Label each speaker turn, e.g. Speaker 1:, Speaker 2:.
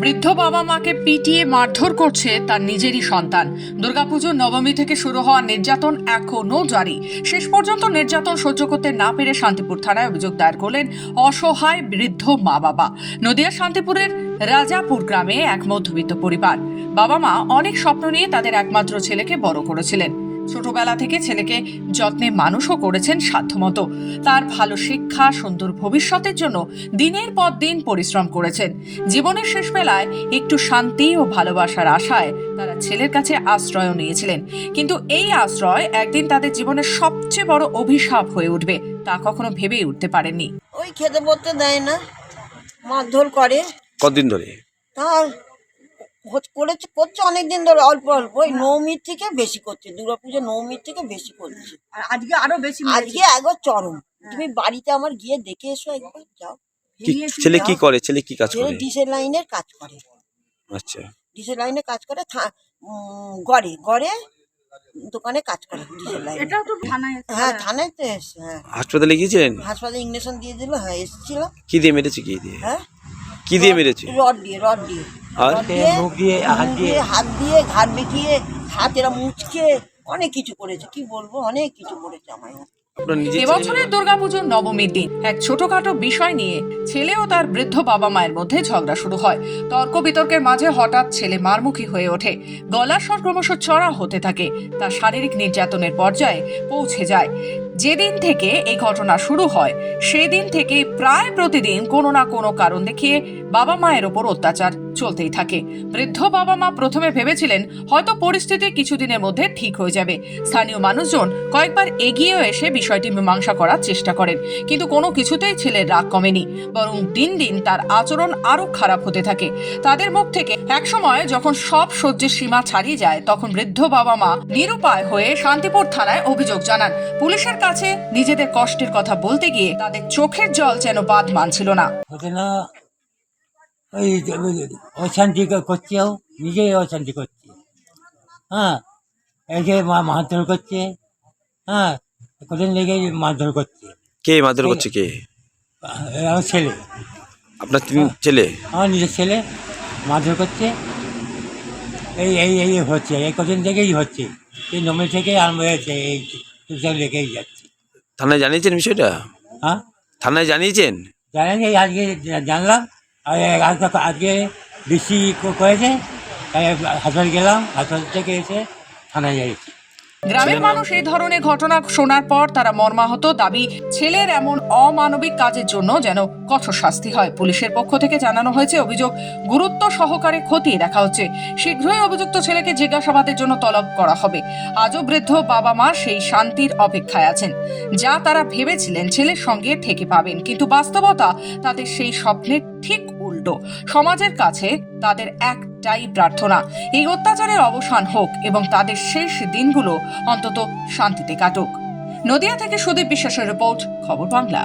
Speaker 1: বৃদ্ধ বাবা মাকে পিটিয়ে মারধর করছে তার নিজেরই সন্তান। দুর্গাপুজোর নবমী থেকে শুরু হওয়া নির্যাতন এখনো জারি। শেষ পর্যন্ত নির্যাতন সহ্য করতে না পেরে শান্তিপুর থানায় অভিযোগ দায়ের করলেন অসহায় বৃদ্ধ মা বাবা। নদিয়া শান্তিপুরের রাজাপুর গ্রামে এক মধ্যবিত্ত পরিবার। বাবা মা অনেক স্বপ্ন নিয়ে তাদের একমাত্র ছেলেকে বড় করেছিলেন। ছোটবেলা থেকে ছেলেকে যত্নে মানুষও করেছেন সাধ্যমতো। তার ভালো শিক্ষা, সুন্দর ভবিষ্যতের জন্য দিনের পর দিন পরিশ্রম করেছেন। জীবনের শেষ বেলায় একটু শান্তি ও ভালোবাসার আশায় তারা ছেলের কাছে আশ্রয় নিয়েছিলেন। কিন্তু এই আশ্রয় একদিন তাদের জীবনের সবচেয়ে বড় অভিশাপ হয়ে উঠবে তা কখনো ভেবেই উঠতে পারেননি।
Speaker 2: ওই খেতে পড়তে দেয় না, মারধর করে।
Speaker 3: কতদিন ধরে?
Speaker 2: তার করছে অনেকদিন ধরে, অল্প অল্প। ওই নবমীর থেকে বেশি করছে, দুর্গাপুজো নবমীর থেকে বেশি করছে।
Speaker 4: আর আজকে আরো বেশি
Speaker 2: আজকে একবার চরম। তুমি বাড়িতে আমার গিয়ে দেখে এসো, একবার যাও।
Speaker 3: ছেলে কি করে? ছেলে কি কাজ করে?
Speaker 2: ডিসেল লাইনের কাজ করে।
Speaker 3: আচ্ছা,
Speaker 2: ডিসেল লাইনে কাজ করে, গড়ে গড়ে দোকানে কাজ করে ডিসেল লাইনে।
Speaker 4: এটাও তো থানায়।
Speaker 2: হ্যাঁ, থানায় তো এসছে। হ্যাঁ,
Speaker 3: হাসপাতালে গিয়েছিলেন?
Speaker 2: হাসপাতালে ইঞ্জেকশন দিয়ে দিল। হ্যাঁ, এসেছিল।
Speaker 3: কি দিয়ে মেরেছে? কি দিয়ে?
Speaker 2: হ্যাঁ,
Speaker 3: কি দিয়ে মেরেছে?
Speaker 2: রড দিয়ে
Speaker 3: আর
Speaker 2: রড দিয়ে, মুখ দিয়ে, হাত দিয়ে, ঘাট বেঁকিয়ে, হাত এরা মুচকে অনেক কিছু করেছে। কি বলবো, অনেক কিছু করেছে আমায়।
Speaker 1: এবছরের দুর্গাপুজোর নবমীর দিন এক ছোটখাটো বিষয় নিয়ে ছেলে ও তার বৃদ্ধ বাবা মায়ের মধ্যে ঝগড়া শুরু হয়। তর্ক বিতর্কের মাঝে হঠাৎ ছেলে মারমুখী হয়ে ওঠে। গলার স্বর ক্রমশ চড়া হতে থাকে। তার শারীরিক নির্যাতনের পর্যায়ে পৌঁছে যায়। যেদিন থেকে এই ঘটনা শুরু হয় সেদিন থেকে প্রায় প্রতিদিন কোনো না কোনো কারণ দেখিয়ে বাবা মায়ের ওপর অত্যাচার চলতেই থাকে। বৃদ্ধ বাবা মা প্রথমে ভেবেছিলেন হয়তো পরিস্থিতি কিছুদিনের মধ্যে ঠিক হয়ে যাবে। স্থানীয় মানুষজন কয়েকবার এগিয়েও এসে বিষয়টি মীমাংসা করার চেষ্টা করেন, কিন্তু কোনো কিছুতেই ছেলের রাগ কমেনি, বরং দিন দিন তার আচরণ আরো খারাপ হতে থাকে। তাদের মুখ থেকে একসময় যখন সব সহ্যের সীমা ছাড়িয়ে যায় তখন বৃদ্ধ বাবা মা নিরুপায় হয়ে শান্তিপুর থানায় অভিযোগ জানান। পুলিশের কাছে নিজেদের কষ্টের কথা বলতে গিয়ে তাদের চোখের জল যেন বাদ মানছিল না।
Speaker 5: ওই অশান্তি করছেও, নিজেই অশান্তি করছে। হ্যাঁ, এই যে মারধর করছে। হ্যাঁ, কদিন লেগে মারধর করছে।
Speaker 3: কে মারধর করছে? কে?
Speaker 5: আমার ছেলে।
Speaker 3: আপনার ছেলে?
Speaker 5: আমার নিজের ছেলে মারধর করছে। এই এই এই হচ্ছে, এই কদিন থেকেই হচ্ছে। এই নমে থেকে আরম্ভ হয়েছে, এই সব লেগেই যাচ্ছে।
Speaker 3: থানায় জানিয়েছেন বিষয়টা?
Speaker 5: হ্যাঁ,
Speaker 3: থানায় জানিয়েছেন?
Speaker 5: জানেন, এই আজকে জানলাম। আর আজকে বেশি করেছে, তাই হাসপাতাল গেলাম, হাসপাতাল থেকে এসে থানায় যাইছি।
Speaker 1: গ্রামের মানুষ এই ধরনের ঘটনা শোনার পর তারা মর্মাহত। দাবি ছেলের এমন অমানবিক কাজের জন্য যেন কঠোর শাস্তি হয়। পুলিশের পক্ষ থেকে জানানো হয়েছে অভিযোগ গুরুত্ব সহকারে খতিয়ে দেখা হচ্ছে। শীঘ্রই অভিযুক্ত ছেলেকে জিজ্ঞাসাবাদের জন্য তলব করা হবে। আজও বৃদ্ধ বাবা মা সেই শান্তির অপেক্ষায় আছেন যা তারা ভেবেছিলেন ছেলের সঙ্গে থেকে পাবেন, কিন্তু বাস্তবতা তাদের সেই স্বপ্নের ঠিক উল্টো। সমাজের কাছে তাদের একটাই প্রার্থনা, এই অত্যাচারের অবসান হোক এবং তাদের শেষ দিনগুলো অন্তত শান্তিতে কাটুক। নদিয়া থেকে সুদীপ বিশ্বাসের রিপোর্ট, খবর বাংলা।